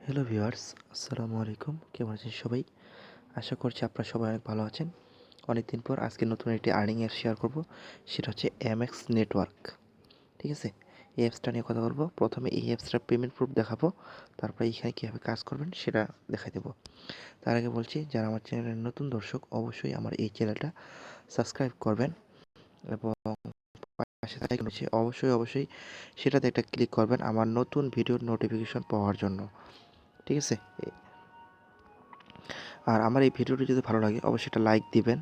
Hello viewers, আসসালামু আলাইকুম। কেমন আছেন সবাই? আশা করছি আপনারা সবাই অনেক ভালো আছেন। অনেকদিন পর আজকে নতুন একটি আর্নিং অ্যাপ শেয়ার করব। সেটা হচ্ছে এমএক্স নেটওয়ার্ক। ঠিক আছে? এই অ্যাপসটা নিয়ে কথা বলবো। প্রথমে এই অ্যাপসটার পেমেন্ট প্রুফ দেখাবো। তারপরে এখানে কীভাবে কাজ করবেন সেটা দেখাই দেবো। তার আগে বলছি, যারা আমার চ্যানেলের নতুন দর্শক অবশ্যই আমার এই চ্যানেলটা সাবস্ক্রাইব করবেন এবং পাশে থাকা আইকন আছে অবশ্যই সেটাতে একটা ক্লিক করবেন আমার নতুন ভিডিওর নোটিফিকেশন পাওয়ার জন্য। ঠিক আছে? আর আমার এই ভিডিওটি যদি ভালো লাগে অবশ্যই একটা লাইক দিবেন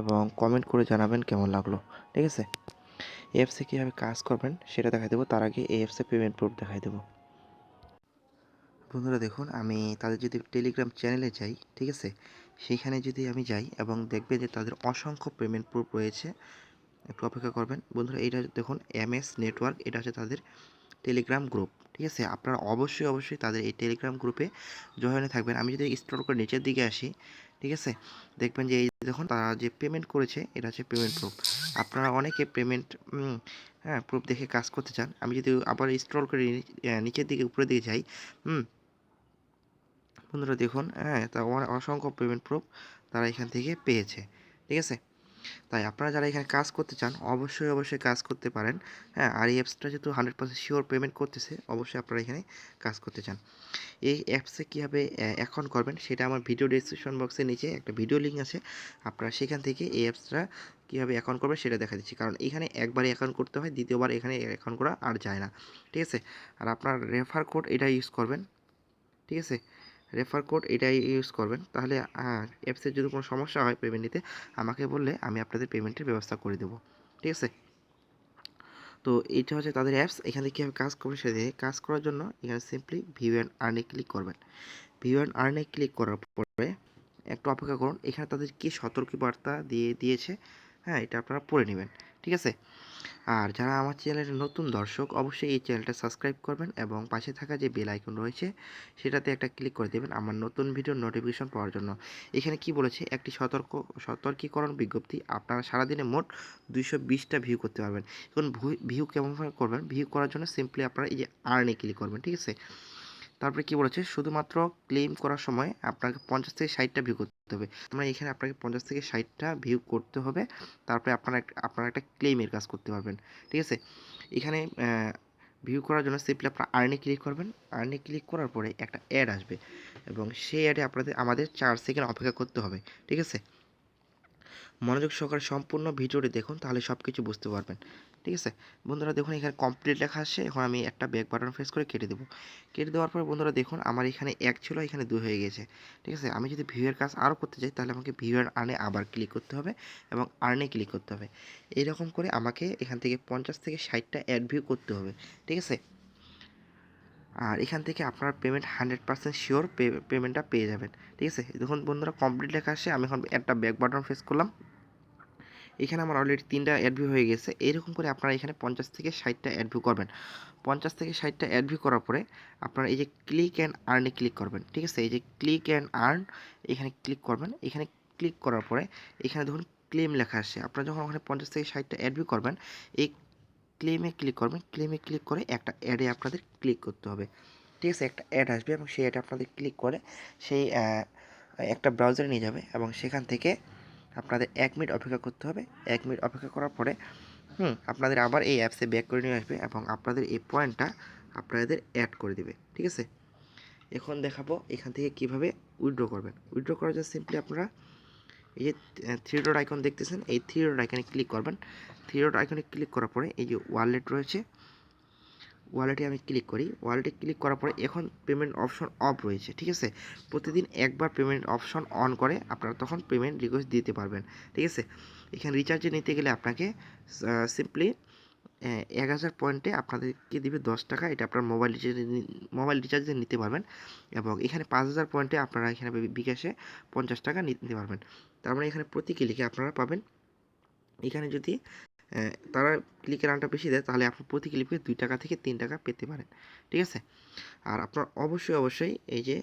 এবং কমেন্ট করে জানাবেন কেমন লাগলো। ঠিক আছে? এই অ্যাপসে কীভাবে কাজ করবেন সেটা দেখাই দেবো। তার আগে এই অ্যাপসে পেমেন্ট প্রুফ দেখাই দেবো। বন্ধুরা দেখুন, আমি তাদের যদি টেলিগ্রাম চ্যানেলে যাই, ঠিক আছে, সেইখানে যদি আমি যাই এবং দেখবেন যে তাদের অসংখ্য পেমেন্ট প্রুফ রয়েছে। একটু অপেক্ষা করবেন বন্ধুরা। এইটা দেখুন এমএস নেটওয়ার্ক, এটা হচ্ছে তাদের টেলিগ্রাম গ্রুপ। ঠিক আছে? আপনারা অবশ্যই তাদের এই টেলিগ্রাম গ্রুপে জয়েনে থাকবেন। আমি যদি স্ক্রল করে নিচের দিকে আসি, ঠিক আছে, দেখবেন যে এই দেখুন তারা যে পেমেন্ট করেছে এটা হচ্ছে পেমেন্ট প্রুফ। আপনারা অনেকে পেমেন্ট প্রুফ দেখে কাজ করতে চান। আমি যদি আবার স্ক্রল করে নিচের দিকে উপরের দিকে যাই, বন্ধুরা দেখুন, তা অসংখ্য পেমেন্ট প্রুফ তারা এখান থেকে পেয়েছে। ঠিক আছে? তাই আপনারা যারা এখানে কাজ করতে চান অবশ্যই কাজ করতে পারেন। আর এই অ্যাপসটা যেহেতু 100% শিওর পেমেন্ট করতেছে, অবশ্যই আপনারা এখানে কাজ করতে চান। এই অ্যাপসে কীভাবে অ্যাকাউন্ট করবেন সেটা আমার ভিডিও ডেসক্রিপশন বক্সের নিচে একটা ভিডিও লিঙ্ক আছে। আপনারা সেখান থেকে এই অ্যাপসটা কীভাবে অ্যাকাউন্ট করবেন সেটা দেখা দিচ্ছি। কারণ এখানে একবারই অ্যাকাউন্ট করতে হয়, দ্বিতীয়বার এখানে অ্যাকাউন্ট করা আর যায় না। ঠিক আছে? আর আপনার রেফার কোড এটা ইউজ করবেন। ঠিক আছে? রেফার কোড এটাই ইউজ করবেন। তাহলে অ্যাপসের যদি কোনো সমস্যা হয় পেমেন্ট নিতে আমাকে বললে আমি আপনাদের পেমেন্টের ব্যবস্থা করে দেবো। ঠিক আছে? তো এটা হচ্ছে তাদের অ্যাপস। এখানে কীভাবে কাজ করবেন সেটা কাজ করার জন্য এখানে সিম্পলি ভিউ অ্যান্ড আর্নে ক্লিক করবেন। ভিউ অ্যান্ড আর্নে ক্লিক করার পরে একটু অপেক্ষা করুন। এখানে তাদের কী সতর্কবার্তা দিয়েছে, এটা আপনারা পড়ে নেবেন। ঠিক আছে? আর যারা আমার চ্যানেলের নতুন দর্শক অবশ্যই এই চ্যানেলটা সাবস্ক্রাইব করবেন এবং পাশে থাকা যে বেল আইকন রয়েছে সেটাতে একটা ক্লিক করে দেবেন আমার নতুন ভিডিওর নোটিফিকেশন পাওয়ার জন্য। এখানে কি বলেছে, একটি সতর্কীকরণ বিজ্ঞপ্তি, আপনারা সারাদিনে মোট 220টা ভিউ করতে পারবেন। এখন ভিউ কেমনভাবে করবেন? ভিউ করার জন্য সিম্পলি আপনারা এই যে আর্নে ক্লিক করবেন। ঠিক আছে? তারপরে কি বলেছে, শুধুমাত্র ক্লেম করার সময় আপনাকে 50 থেকে 60টা ভিউ করতে হবে। মানে এখানে আপনাকে 50 থেকে 60টা ভিউ করতে হবে। তারপরে আপনারা একটা ক্লেমের কাজ করতে পারবেন। ঠিক আছে? এখানে ভিউ করার জন্য সিম্পলি আপনারা আর্নে ক্লিক করবেন। আর্নে ক্লিক করার পরে একটা অ্যাড আসবে এবং সেই অ্যাডে আমাদের 4 সেকেন্ড অপেক্ষা করতে হবে। ঠিক আছে? মনোযোগ সহকারে সম্পূর্ণ ভিডিওটি দেখুন, তাহলে সব কিছু বুঝতে পারবেন। ঠিক আছে? বন্ধুরা দেখুন, এখানে কমপ্লিট লেখা আসছে। এখন আমি একটা ব্যাক বাটন প্রেস করে কেটে দেবো। কেটে দেওয়ার পরে বন্ধুরা দেখুন, আমার এখানে 1 ছিল, এখানে 2 হয়ে গেছে। ঠিক আছে? আমি যদি ভিউয়ের কাজ আরও করতে চাই তাহলে আমাকে ভিউ অ্যান্ড আর্নে আবার ক্লিক করতে হবে এবং আর্নে ক্লিক করতে হবে। এইরকম করে আমাকে এখান থেকে 50 থেকে 60টা অ্যাড ভিউ করতে হবে। ঠিক আছে? আর এখান থেকে আপনার পেমেন্ট 100% শিওর পেমেন্টটা পেয়ে যাবেন। ঠিক আছে? দেখুন বন্ধুরা, কমপ্লিট লেখা আসছে। আমি এখন একটা ব্যাক বাটন প্রেস করলাম। এখানে আমার অলরেডি 3টা অ্যাড ভিউ হয়ে গেছে। এইরকম করে আপনারা এখানে 50 থেকে 60টা অ্যাড ভিউ করবেন। 50 থেকে 60টা অ্যাড ভিউ করার পরে আপনারা এই যে ক্লিক অ্যান্ড আর্নে ক্লিক করবেন। ঠিক আছে? এই যে ক্লিক অ্যান্ড আর্ন, এখানে ক্লিক করবেন। এখানে ক্লিক করার পরে এখানে দেখুন ক্লেম লেখা আসছে। আপনারা যখন ওখানে 50 থেকে 60টা অ্যাড ভিউ করবেন, এই ক্লেমে ক্লিক করবেন। ক্লেমে ক্লিক করে একটা অ্যাডে আপনাদের ক্লিক করতে হবে। ঠিক আছে? একটা অ্যাড আসবে এবং সেই অ্যাডে আপনাদের ক্লিক করে সেই একটা ব্রাউজারে নিয়ে যাবে এবং সেখান থেকে আপনাদের 1 মিনিট অপেক্ষা করতে হবে। 1 মিনিট অপেক্ষা করার পরে আপনাদের আবার এই অ্যাপসে ব্যাক করে নিয়ে আসবে এবং আপনাদের এই পয়েন্টটা আপনাদের অ্যাড করে দেবে। ঠিক আছে? এখন দেখাবো এখান থেকে কিভাবে উইথড্র করবেন। উইথড্র করার জন্য সিম্পলি আপনারা এই যে 3 ডট আইকন দেখতেছেন, এই 3 ডট আইকনে ক্লিক করবেন। 3 ডট আইকনে ক্লিক করার পরে এই যে ওয়ালেট রয়েছে, ওয়ালেটে আমি ক্লিক করি। ওয়ালেটে ক্লিক করার পরে এখন পেমেন্ট অপশন অফ রয়েছে। ঠিক আছে? প্রতিদিন একবার পেমেন্ট অপশন অন করে আপনারা তখন পেমেন্ট রিকোয়েস্ট দিতে পারবেন। ঠিক আছে? এখানে রিচার্জে নিতে গেলে আপনাকে সিম্পলি 1000 পয়েন্টে আপনাদেরকে দিবে 10 টাকা। এটা আপনার মোবাইল রিচার্জে নিতে পারবেন এবং এখানে 5000 পয়েন্টে আপনারা এখানে বিকাশে 50 টাকা নিতে পারবেন। তার মানে এখানে প্রতি ক্লিকে আপনারা পাবেন, এখানে যদি তারা ক্লিকের রানটা বেশি দেয় তাহলে আপনি প্রতি ক্লিকে 2 টাকা থেকে 3 টাকা পেতে পারেন। ঠিক আছে? আর আপনার অবশ্যই এই যে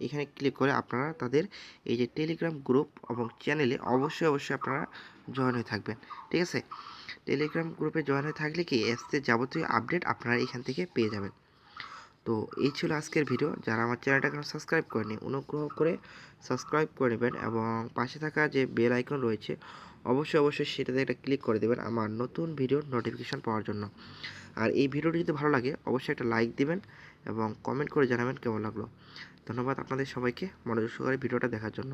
এখানে ক্লিক করে আপনারা তাদের এই যে টেলিগ্রাম গ্রুপ এবং চ্যানেলে অবশ্যই আপনারা জয়েন হয়ে থাকবেন। ঠিক আছে? টেলিগ্রাম গ্রুপে জয়েন হয়ে থাকলে কি অ্যাপসের যাবতীয় আপডেট আপনারা এখান থেকে পেয়ে যাবেন। তো এই ছিল আজকের ভিডিও। যারা আমার চ্যানেলটা এখনো সাবস্ক্রাইব করেনি অনুগ্রহ করে সাবস্ক্রাইব করে নেবেন এবং পাশে থাকা যে বেল আইকন রয়েছে অবশ্যই সেটাতে একটা ক্লিক করে দেবেন আমার নতুন ভিডিওর নোটিফিকেশান পাওয়ার জন্য। আর এই ভিডিওটি যদি ভালো লাগে অবশ্যই একটা লাইক দিবেন এবং কমেন্ট করে জানাবেন কেমন লাগলো। ধন্যবাদ আপনাদের সবাইকে মনোযোগ সহকারে ভিডিওটা দেখার জন্য।